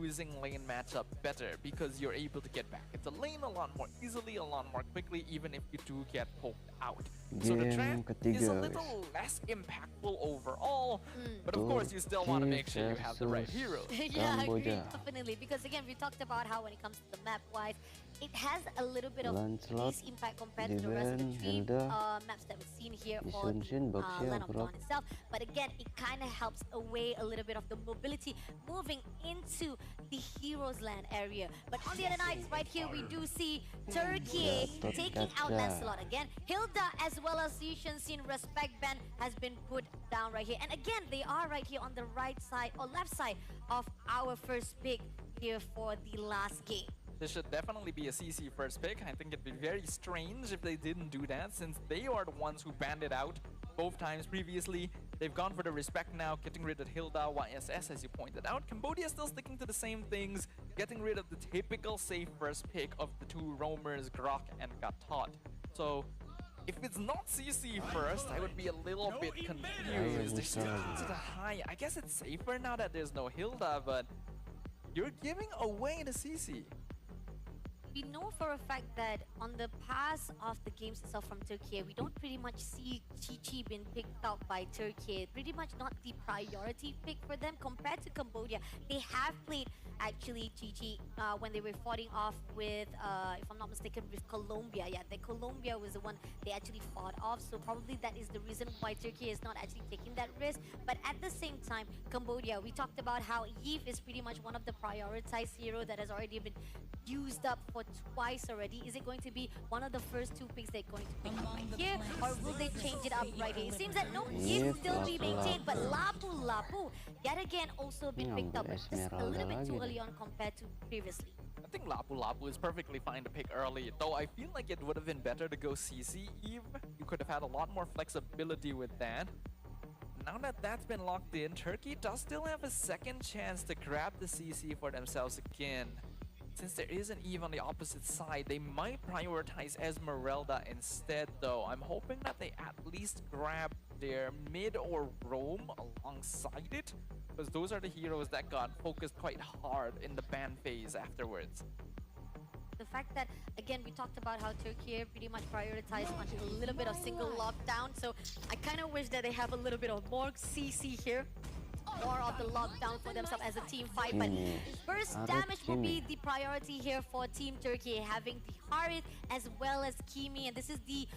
using lane matchup better because you're able to get back into lane a lot more easily, a lot more quickly, even if you do get poked out. So the Game trap is a ketiga, little less impactful overall, Mm. but of course you still want to make sure you have the right versus heroes. Yeah, agree, Cambodia. definitely. Because again, we talked about how when it comes to the map-wise, it has a little bit of Lancelot, least impact compared to the rest of the Diven, three Hilda, maps that we've seen here Lee for Sun Shin, the Baxi, Land of Abroad. Dawn itself. But again, it kind of helps away a little bit of the mobility moving into the Heroes Land area. But on the other nights, right here, we do see Turkiye Gatot taking out Kaca. Lancelot again. Hilda as well as Yishan Sin respect ban has been put down right here. And again, they are right here on the right side or left side of our first pick here for the last game. This should definitely be a CC first pick. I think it'd be very strange if they didn't do that, since they are the ones who banned it out both times previously. They've gone for the respect now, getting rid of Hilda, YSS, as you pointed out. Cambodia still sticking to the same things, getting rid of the typical safe first pick of the two roamers, Grok and Gatot. So if it's not CC first, I would be a little bit confused. They're sticking to the high. I guess it's safer now that there's no Hilda, but you're giving away the CC. We know for a fact that on the pass of the games itself from Turkey, we don't pretty much see Chi being picked out by Turkey. Pretty much not the priority pick for them compared to Cambodia. They have played actually Chi when they were fighting off with, if I'm not mistaken, with Colombia. Yeah, the Colombia was the one they actually fought off. So probably that is the reason why Turkey is not actually taking that risk. But at the same time, Cambodia, we talked about how Iesf is pretty much one of the prioritized hero that has already been used up for twice already. Is it going to be one of the first two picks they're going to pick up right here, or will they change it up right here? It seems that no, Iesf still be maintained, but Lapu yet again also been picked up, but just a little bit too early on compared to previously. I think Lapu is perfectly fine to pick early, though I feel like it would have been better to go CC Eve. You could have had a lot more flexibility with that. Now that that's been locked in, Turkey does still have a second chance to grab the CC for themselves again. Since there is an Eve on the opposite side, they might prioritize Esmeralda instead though. I'm hoping that they at least grab their mid or roam alongside it, because those are the heroes that got focused quite hard in the ban phase afterwards. The fact that, again, we talked about how Turkey pretty much prioritized on a little bit of single lockdown, so I kind of wish that they have a little bit of more CC here. More of the lockdown for themselves as a team fight, but first damage will be the priority here for Team Turkey, having the Harith as well as Kimi, and this is the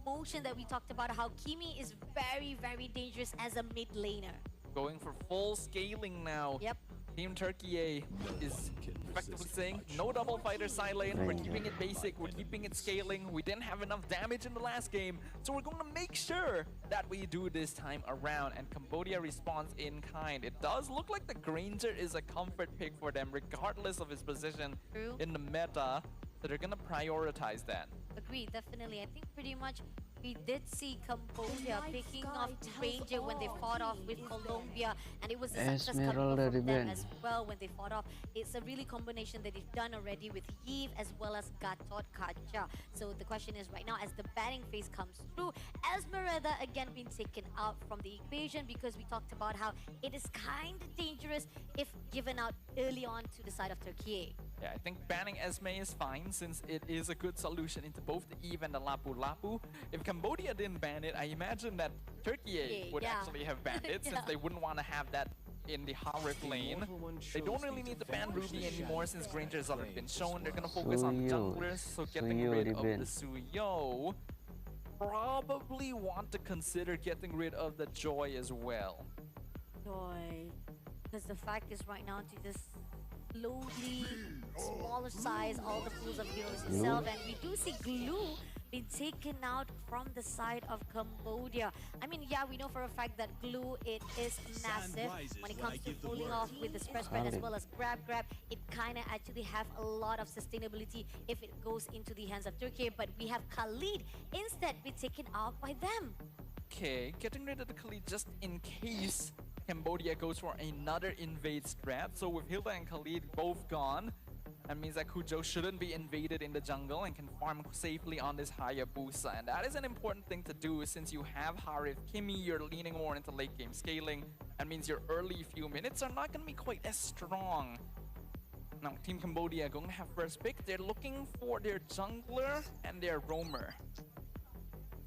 motion that we talked about, how Kimi is very, very dangerous as a mid laner. Going for full scaling now. Yep. Team Turkiye is effectively saying, no double fighter side lane, we're keeping it basic, we're keeping it scaling, we didn't have enough damage in the last game, so we're going to make sure that we do this time around, and Cambodia responds in kind. It does look like the Granger is a comfort pick for them, regardless of his position in the meta, so they're going to prioritize that. Agreed, definitely. I think pretty much we did see Cambodia picking off Ranger when they fought off with Colombia, and it was a success coming off from them as well when they fought off. It's a really combination that they've done already with Iesf as well as Gatot Kaca. So the question is right now, as the batting phase comes through, Esmeralda again being taken out from the equation, because we talked about how it is kind of dangerous if given out early on to the side of Turkey. Yeah, I think banning Esme is fine, since it is a good solution into both the Eve and the Lapu. If Cambodia didn't ban it, I imagine that Turkey would actually have banned it, since they wouldn't want to have that in the Harith lane. They don't really need to ban Ruby anymore, since Granger has already been shown. They're going to focus on junglers, so getting rid of the Suyo. Probably want to consider getting rid of the Joy as well. Joy. Because the fact is right now to just slowly smaller size all the pools of heroes itself, and we do see Glue being taken out from the side of Cambodia. I mean, yeah, we know for a fact that Glue, it is massive when it comes to pulling off with the spread as well as grab. It kind of actually have a lot of sustainability if it goes into the hands of Turkey, but we have Khalid instead be taken out by them. Okay, getting rid of the Khalid just in case Cambodia goes for another invade strat. So with Hilda and Khalid both gone, that means that Kujo shouldn't be invaded in the jungle and can farm safely on this Hayabusa. And that is an important thing to do, since you have Harith, Kimi, you're leaning more into late game scaling. That means your early few minutes are not going to be quite as strong. Now, Team Cambodia going to have first pick. They're looking for their jungler and their roamer.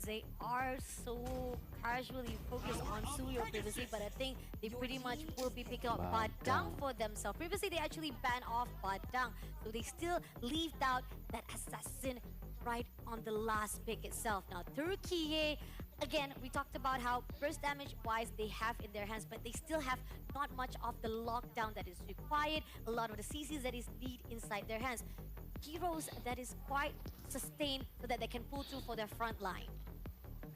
They are so casually focused on Suyo previously, but I think they pretty much will be picking up Badang for themselves. Previously, they actually banned off Badang, so they still left out that assassin right on the last pick itself. Now, Turkiye, again, we talked about how burst damage-wise they have in their hands, but they still have not much of the lockdown that is required, a lot of the CCs that is need inside their hands. Heroes that is quite sustained so that they can pull through for their front line.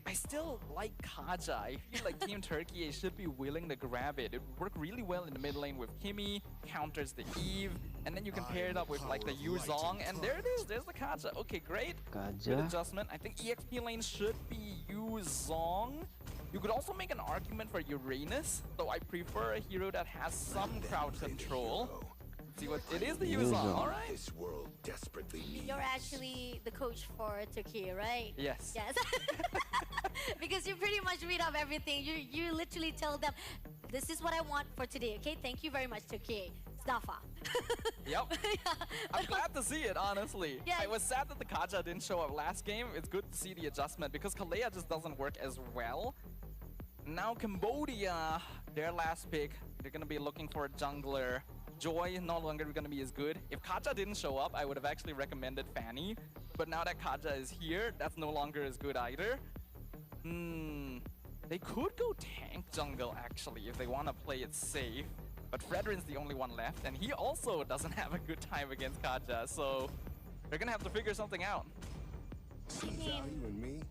I still like Kaja. I feel like Team Turkey should be willing to grab it. It would work really well in the mid lane with Kimmy, counters the Eve, and then you can pair it up with like the Yuzong, and there it is, there's the Kaja. Okay, great. Good adjustment. I think EXP lane should be Yuzong. You could also make an argument for Uranus, though I prefer a hero that has some crowd control. See what it is, the Yuzong, alright? This world desperately needs. You're actually the coach for Turkey, right? Yes. Yes. Because you pretty much read up everything. You literally tell them, this is what I want for today, okay? Thank you very much, Turkey. Stafa. Yep. Yeah. I'm glad to see it, honestly. Yeah. I was sad that the Kaja didn't show up last game. It's good to see the adjustment because Kalea just doesn't work as well. Now Cambodia, their last pick, they're gonna be looking for a jungler. Joy no longer gonna be as good. If Kaja didn't show up, I would have actually recommended Fanny. But now that Kaja is here, that's no longer as good either. They could go tank jungle actually if they want to play it safe. But Fredrin's the only one left, and he also doesn't have a good time against Kaja, so they're gonna have to figure something out. I mean, You and me.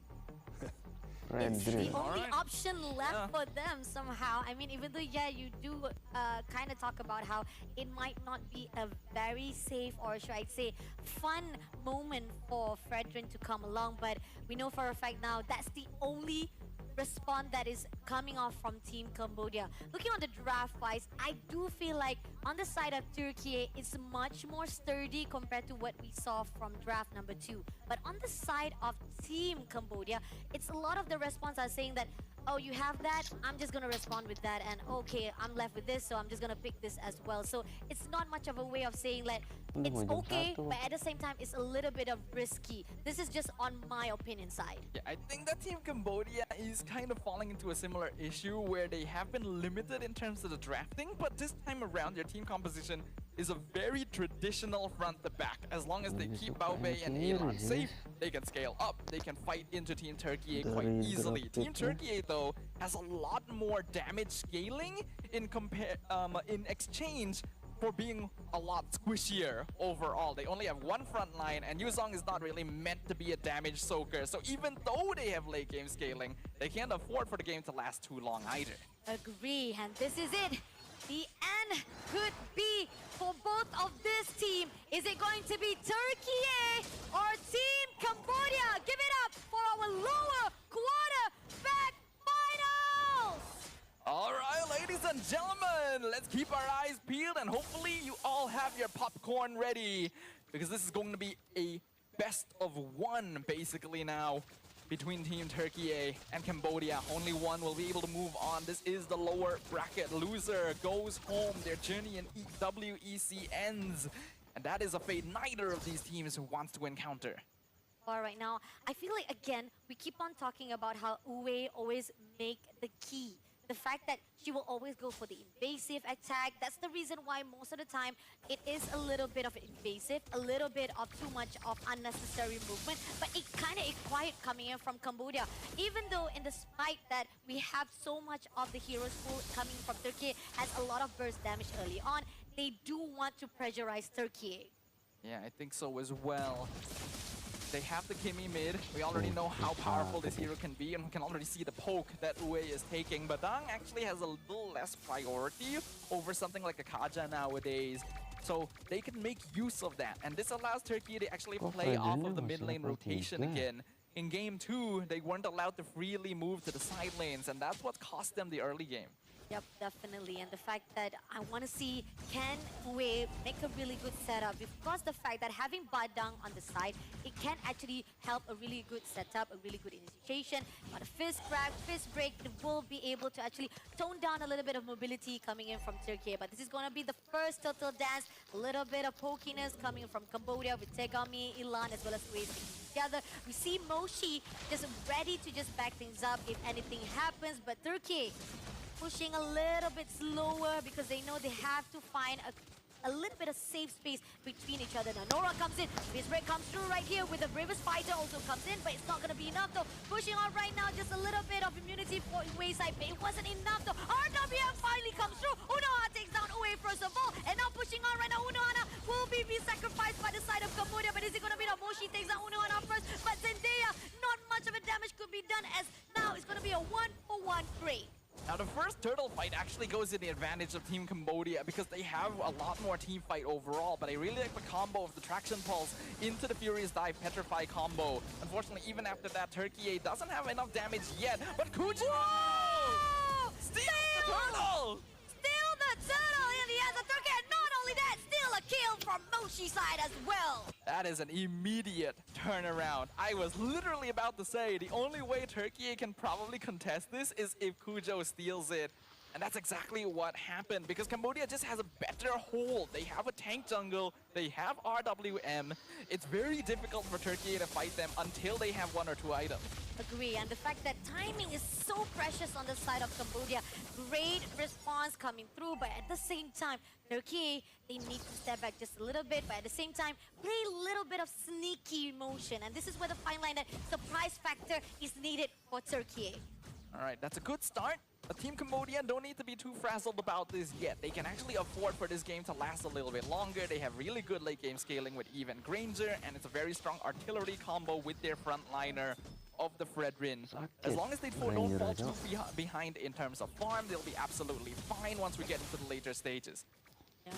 it's the only Alright. option left for them somehow. I mean, even though, yeah, you do kind of talk about how it might not be a very safe, or should I say, fun moment for Fredrin to come along, but we know for a fact now that's the only response that is coming off from Team Cambodia. Looking on the draft-wise, I do feel like on the side of Turkey, it's much more sturdy compared to what we saw from draft number 2. But on the side of Team Cambodia, it's a lot of the response are saying that, oh, you have that, I'm just gonna respond with that, and okay, I'm left with this, so I'm just gonna pick this as well. So it's not much of a way of saying like, it's okay, but at the same time, it's a little bit of risky. This is just on my opinion side. Yeah, I think that Team Cambodia is kind of falling into a similar issue where they have been limited in terms of the drafting, but this time around their team composition is a very traditional front to back. As long as they keep Baobei and Elon safe, they can scale up. They can fight into Team Turkey quite easily. Team Turkey though has a lot more damage scaling in exchange for being a lot squishier overall. They only have one front line, and Yuzong is not really meant to be a damage soaker. So even though they have late game scaling, they can't afford for the game to last too long either. Agree, and this is it. The end could be for both of this team. Is it going to be Turkey or Team Cambodia? Give it up for our lower quarterback finals! All right, ladies and gentlemen, let's keep our eyes peeled and hopefully you all have your popcorn ready because this is going to be a best of one basically now between Team Turkey and Cambodia. Only one will be able to move on. This is the lower bracket. Loser goes home. Their journey in WEC ends. And that is a fate neither of these teams wants to encounter. All right, now, I feel like, again, we keep on talking about how Uwe always make the key. The fact that she will always go for the invasive attack, that's the reason why most of the time it is a little bit of invasive, a little bit of too much of unnecessary movement, but it kind of is quiet coming in from Cambodia. Even though in despite that we have so much of the heroes pool coming from Turkey, has a lot of burst damage early on, they do want to pressurize Turkey. Yeah, I think so as well. They have the Kimmy mid. We already know how powerful this hero can be, and we can already see the poke that Uwe is taking. But Dang actually has a little less priority over something like a Kaja nowadays. So they can make use of that. And this allows Turkey to actually play off of the mid lane rotation again. In game 2, they weren't allowed to freely move to the side lanes, and that's what cost them the early game. Yep, definitely. And the fact that I want to see can Wei make a really good setup, because the fact that having Badang on the side, it can actually help a really good setup, a really good initiation. But a fist grab, fist break, it will be able to actually tone down a little bit of mobility coming in from Turkey. But this is going to be the first turtle dance, a little bit of pokiness coming from Cambodia with Tegami, Ilan, as well as Wei sticking together. We see Moshi just ready to just back things up if anything happens, but Turkey pushing a little bit slower because they know they have to find a little bit of safe space between each other. Now Nora comes in, his break comes through right here with the bravest fighter also comes in, but it's not going to be enough though. Pushing on right now, just a little bit of immunity for Wayside, but it wasn't enough though. RWM finally comes through. Unohana takes down Uwe first of all, and now pushing on right now, Unohana will be sacrificed by the side of Cambodia, but is it going to be enough? Moshi takes down Unohana first, but Zendaya, not much of a damage could be done, as now it's going to be a 1-for-1 trade. Now the first turtle fight actually goes in the advantage of Team Cambodia because they have a lot more team fight overall, but I really like the combo of the Traction Pulse into the Furious Dive Petrify combo. Unfortunately, even after that, Turkiye doesn't have enough damage yet, but Kujo! Steals the turtle! Still the turtle in the hands of Turkey, and not only that, still a kill from Moshi's side as well. That is an immediate turnaround. I was literally about to say the only way Turkey can probably contest this is if Kujo steals it. And that's exactly what happened because Cambodia just has a better hold. They have a tank jungle, they have RWM. It's very difficult for Turkey to fight them until they have one or two items. Agree, and the fact that timing is so precious on the side of Cambodia. Great response coming through, but at the same time, Turkey, they need to step back just a little bit, but at the same time, play a little bit of sneaky motion. And this is where the fine line, that surprise factor is needed for Turkey. All right, that's a good start. But Team Cambodia don't need to be too frazzled about this yet. They can actually afford for this game to last a little bit longer. They have really good late game scaling with Eve and Granger, and it's a very strong artillery combo with their frontliner of the Fredrin. As long as they don't fall too behind in terms of farm, they'll be absolutely fine once we get into the later stages. Yeah,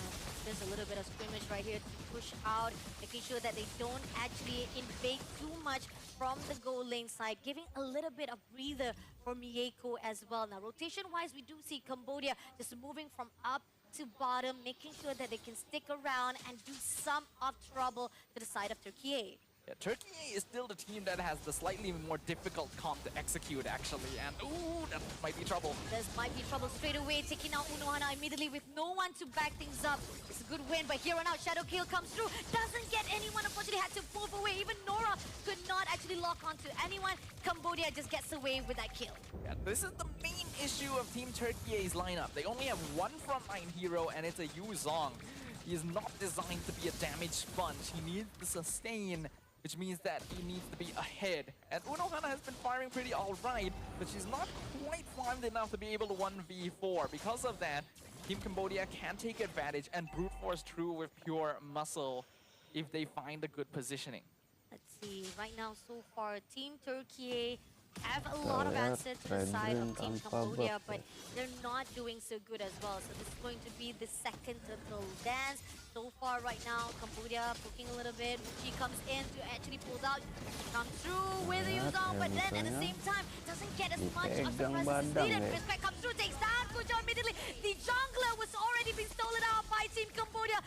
there's a little bit of scrimmage right here to push out, making sure that they don't actually invade too much from the goal lane side, giving a little bit of breather for Mieko as well. Now, rotation-wise, we do see Cambodia just moving from up to bottom, making sure that they can stick around and do some of trouble to the side of Turkey. Yeah, Turkiye is still the team that has the slightly more difficult comp to execute, actually. And, ooh, that might be trouble. This might be trouble straight away, taking out Unohana immediately with no one to back things up. It's a good win, but here on out, Shadow Kill comes through. Doesn't get anyone, unfortunately, had to move away. Even Nora could not actually lock onto anyone. Cambodia just gets away with that kill. Yeah, this is the main issue of Team Turkiye's lineup. They only have one frontline hero, and it's a Yu Zong. He is not designed to be a damage sponge. He needs to sustain, which means that he needs to be ahead. And Unohana has been firing pretty alright, but she's not quite farmed enough to be able to 1v4. Because of that, Team Cambodia can take advantage and brute force through with pure muscle if they find a good positioning. Let's see, right now so far, Team Turkey have a lot of answers to the side of Team Cambodia, but they're not doing so good as well. So this is going to be the second turtle dance. So far right now, Cambodia poking a little bit. She comes in to actually pull out. She comes through with Yuzong, but then at the same time, doesn't get as much of the presence as needed. Respect comes through, takes down Kujo immediately. The jungler was already being stolen out by Team Cambodia.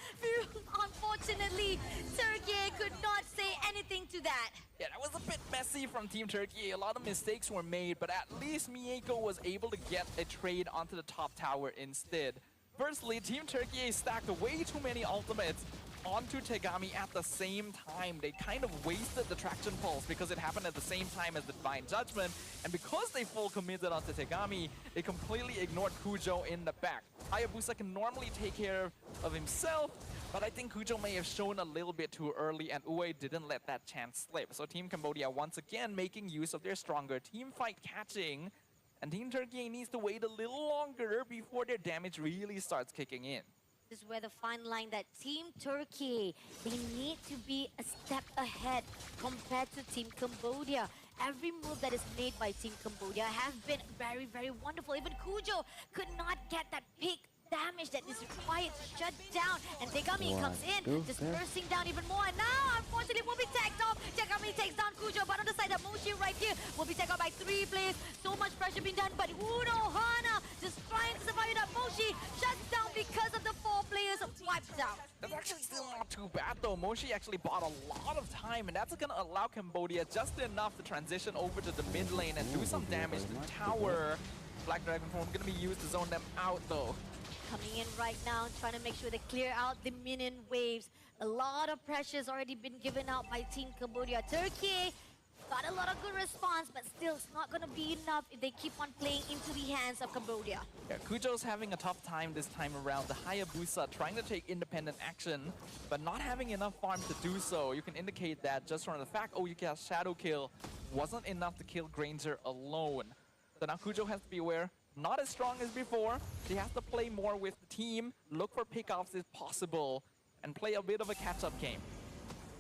Unfortunately, Turkey could not say anything to that. Yeah, that was a bit messy from Team Turkey. A lot of mistakes were made, but at least Mieko was able to get a trade onto the top tower instead. Firstly, Team Turkey stacked way too many ultimates onto Tegami at the same time. They kind of wasted the Traction Pulse because it happened at the same time as the Divine Judgment. And because they full committed onto Tegami, they completely ignored Kujo in the back. Hayabusa can normally take care of himself, but I think Kujo may have shown a little bit too early, and Uwe didn't let that chance slip. So Team Cambodia once again making use of their stronger team fight catching, and Team Turkey needs to wait a little longer before their damage really starts kicking in. This is where the fine line that Team Turkey, they need to be a step ahead compared to Team Cambodia. Every move that is made by Team Cambodia has been very, very wonderful. Even Kujo could not get that pick damage that is required to shut down. And Tegami comes in, dispersing down even more. And now, unfortunately, will be tagged off. Tegami takes down Kujo, but on the side of Mochi right here will be taken out by 3 players. So much pressure being done, but Uno Hana just trying to survive that. Mochi shuts down because of the 4 players wiped out. That's actually still not too bad though. Mochi actually bought a lot of time, and that's going to allow Cambodia just enough to transition over to the mid lane and do some damage to the tower. Black Dragon Form going to be used to zone them out though. Coming in right now, trying to make sure they clear out the minion waves. A lot of pressure's already been given out by Team Cambodia. Turkey got a lot of good response, but still it's not going to be enough if they keep on playing into the hands of Cambodia. Yeah, Kujo's having a tough time this time around. The Hayabusa trying to take independent action, but not having enough farm to do so. You can indicate that just from the fact, oh, you got Shadow Kill, wasn't enough to kill Granger alone. So now Kujo has to be aware, not as strong as before. He has to play more with the team, look for pickoffs if possible, and play a bit of a catch-up game.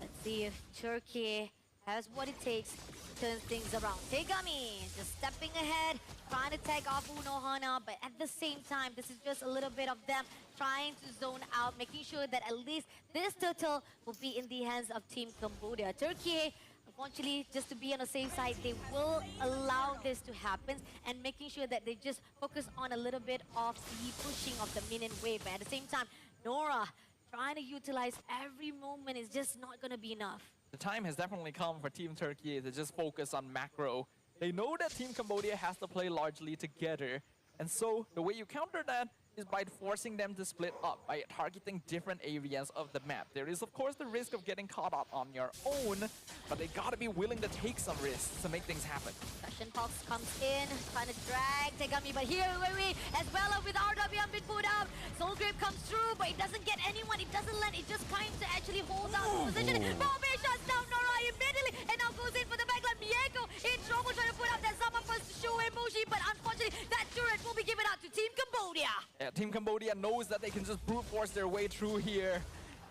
Let's see if Turkey has what it takes to turn things around. Tegami just stepping ahead, trying to tag off Uno Hana, but at the same time, this is just a little bit of them trying to zone out, making sure that at least this turtle will be in the hands of Team Cambodia. Turkey, unfortunately, just to be on the safe side, they will allow this to happen and making sure that they just focus on a little bit of the pushing of the minion wave. But at the same time, Nora trying to utilize every moment is just not going to be enough. The time has definitely come for Team Turkey to just focus on macro. They know that Team Cambodia has to play largely together. And so the way you counter that is by forcing them to split up, by targeting different areas of the map. There is, of course, the risk of getting caught out on your own, but they gotta be willing to take some risks to make things happen. Session Fox comes in, trying to drag Tegami, but here, wait, as well with RWM been put out. Soul Grave comes through, but it doesn't get anyone, it doesn't land, it just kind to actually hold out the position. Mlbb shuts down Nora immediately, and now goes in for the backline. Mieko in trouble, trying to put out that Zama first to show Mochi, but unfortunately, that turret will be given out to Team Cambodia. Yeah, Team Cambodia knows that they can just brute force their way through here,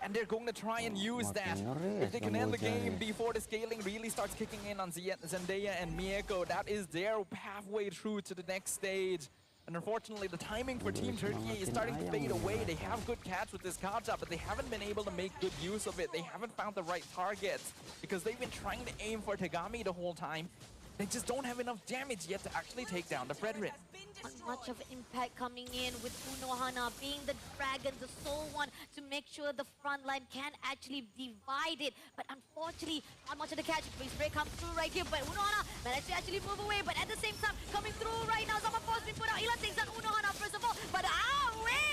and they're going to try and use that. If they can end the game before the scaling really starts kicking in on Zendaya and Mieko, that is their pathway through to the next stage. And unfortunately, the timing for Team Turkey is starting to fade away. They have good catch with this Kaja, but they haven't been able to make good use of it. They haven't found the right targets because they've been trying to aim for Tegami the whole time. They just don't have enough damage yet to actually take down the Fredrin. Not much of impact coming in with Uno Hana being the dragon, the sole one to make sure the front line can actually divide it. But unfortunately, not much of the catch. Face break comes through right here, but Uno Hana managed to actually move away. But at the same time, coming through right now, Zama Force being put out. Ilan takes down Uno Hana first of all, but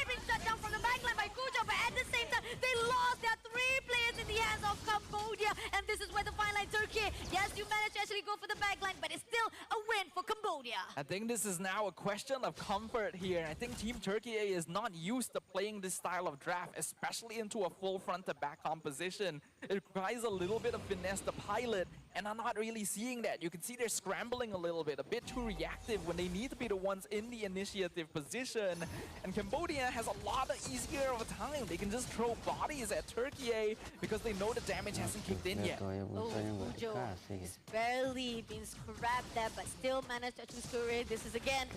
being shut down from the backline by Kujo. But at the same time, they lost their 3 players in the hands of Cambodia, and this is where the fine line Turkey. Yes, you managed to actually go for the backline, but it's still a win for Cambodia. I think this is now a question of comfort here. I think Team Turkiye is not used to playing this style of draft, especially into a full front-to-back composition. It requires a little bit of finesse to pilot, and I'm not really seeing that. You can see they're scrambling a little bit, a bit too reactive when they need to be the ones in the initiative position. And Cambodia has a lot easier of a time. They can just throw bodies at Turkiye because they know the damage hasn't kicked in yet. Oh, Kujo is barely been scrapped there, but still managed to actually score it. This is again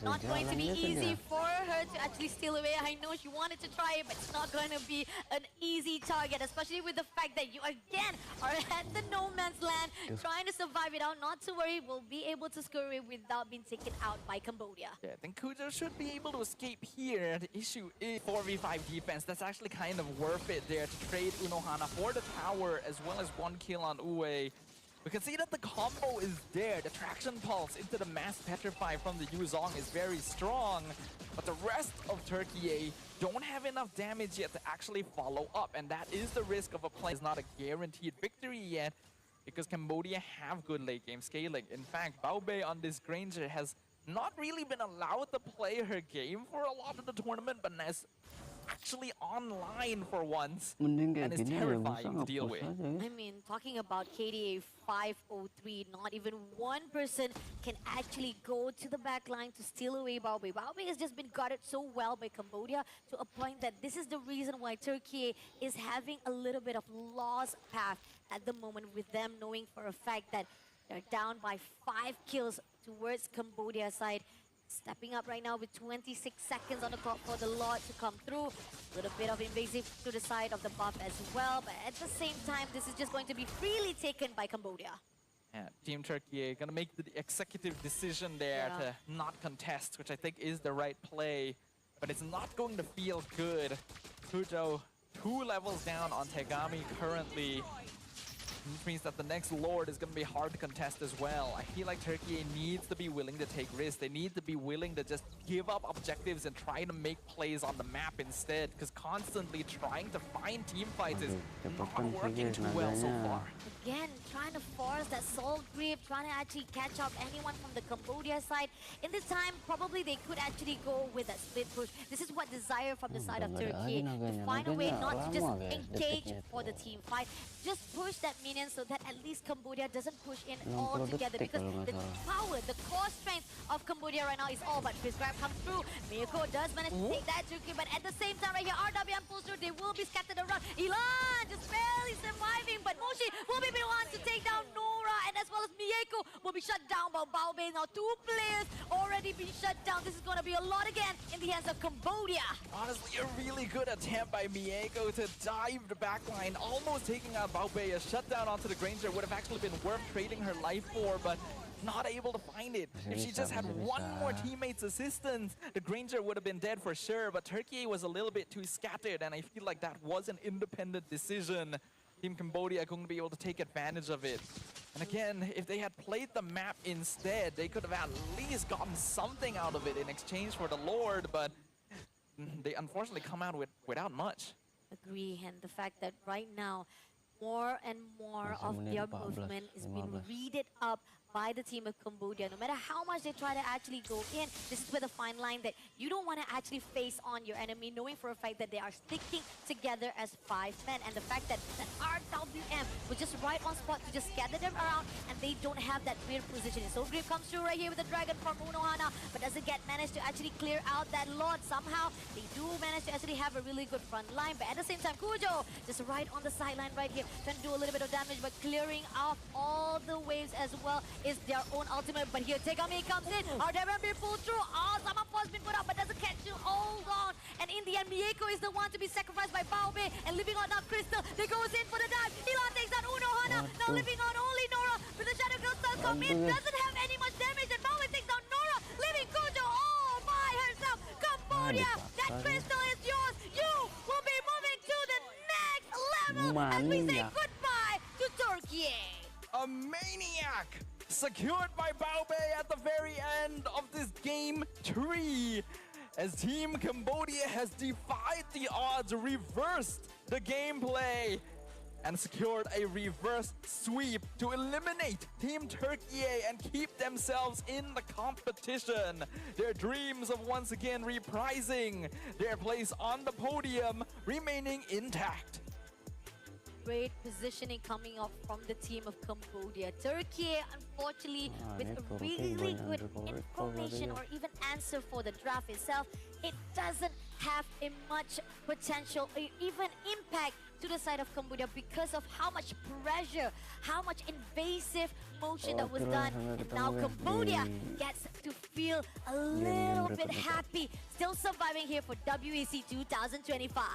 not going to be easy for her to actually steal away. I know she wanted to try it, but it's not going to be an easy target, especially with the fact that you again are at the no man's land trying to survive it out. Not to worry, we'll be able to score it without being taken out by Cambodia. Yeah, I think Kujo should be able to escape here. The issue is 4v5 defense. That's actually kind of worth it there to trade Uno Hana for the tower as well as 1 kill on Uwe. We can see that the combo is there. The traction pulse into the mass petrify from the Yuzong is very strong, but the rest of Turkiye don't have enough damage yet to actually follow up, and that is the risk of a play. It's not a guaranteed victory yet because Cambodia have good late game scaling. In fact, Mlbb on this Granger has not really been allowed to play her game for a lot of the tournament, but has actually online for once and is terrifying to deal with. I mean, talking about KDA 503, not even one person can actually go to the back line to steal away Mlbb. Mlbb has just been guarded so well by Cambodia to a point that this is the reason why Turkey is having a little bit of lost path at the moment, with them knowing for a fact that they're down by 5 kills towards Cambodia's side. Stepping up right now with 26 seconds on the clock for the Lord to come through. A little bit of invasive to the side of the buff as well, but at the same time, this is just going to be freely taken by Cambodia. Yeah, Team Turkey gonna make the executive decision there to not contest, which I think is the right play, but it's not going to feel good. Kujo 2 levels down on Tegami currently, which means that the next Lord is going to be hard to contest as well. I feel like Turkey needs to be willing to take risks. They need to be willing to just give up objectives and try to make plays on the map instead, because constantly trying to find team fights is not working too well so far. Again, trying to force that soul grip, trying to actually catch up anyone from the Cambodia side. In this time, probably they could actually go with that split push. This is what desire from the side of Turkey, to find a way not to just engage for the team fight. Just push that minion so that at least Cambodia doesn't push in all together, because the power, the core strength of Cambodia right now is all but prescribed comes through. Miyako does manage to take that Turkey, but at the same time right here, RWM pulls through, they will be scattered around. Elan just barely surviving, but Moshi will be the one to take down Nora, and as well as Miyako will be shut down by Baobei. Now 2 players already been shut down. This is going to be a lot again in the hands of Cambodia. Honestly, a really good attempt by Miyako to dive the backline, almost taking out Baobei. A shutdown onto the Granger would have actually been worth trading her life for, but not able to find it. If she just had one more teammate's assistance, the Granger would have been dead for sure, but Turkey was a little bit too scattered, and I feel like that was an independent decision. Team Cambodia going to be able to take advantage of it. And again, if they had played the map instead, they could have at least gotten something out of it in exchange for the Lord, but they unfortunately come out without much. Agree, and the fact that right now, more and more of their movement is being readed up by the team of Cambodia. No matter how much they try to actually go in, this is where the fine line that you don't want to actually face on your enemy, knowing for a fact that they are sticking together as 5 men. And the fact that RWM was just right on spot to just gather them around, and they don't have that clear positioning. So Grip comes through right here with the Dragon from Unohana, but doesn't get managed to actually clear out that Lord. Somehow, they do manage to actually have a really good front line, but at the same time, Kujo just right on the sideline right here, trying to do a little bit of damage, but clearing off all the waves as well is their own ultimate. But here Tegami comes in, RWM being pulled through, some pause been put up, but doesn't catch you, hold on. And in the end, Miyako is the one to be sacrificed by Baobei, and living on now Crystal, they goes in for the dive. Elan takes down Unohana, now living on only Nora, but the Shadow Girl starts come in, doesn't have any much damage, and Baobei takes down Nora, leaving Kujo all by herself. Cambodia, that Crystal is yours. You will be moving to the next level as we say goodbye to Turkiye. A maniac secured by Baobei at the very end of this game 3, as Team Cambodia has defied the odds, reversed the gameplay, and secured a reverse sweep to eliminate Team Turkiye and keep themselves in the competition. Their dreams of once again reprising their place on the podium remaining intact. Great positioning coming up from the team of Cambodia. Turkey, unfortunately, with a really good information or even answer for the draft itself, it doesn't have a much potential or even impact to the side of Cambodia because of how much pressure, how much invasive motion that was done. And now Cambodia gets to feel a little bit happy, still surviving here for WEC 2025.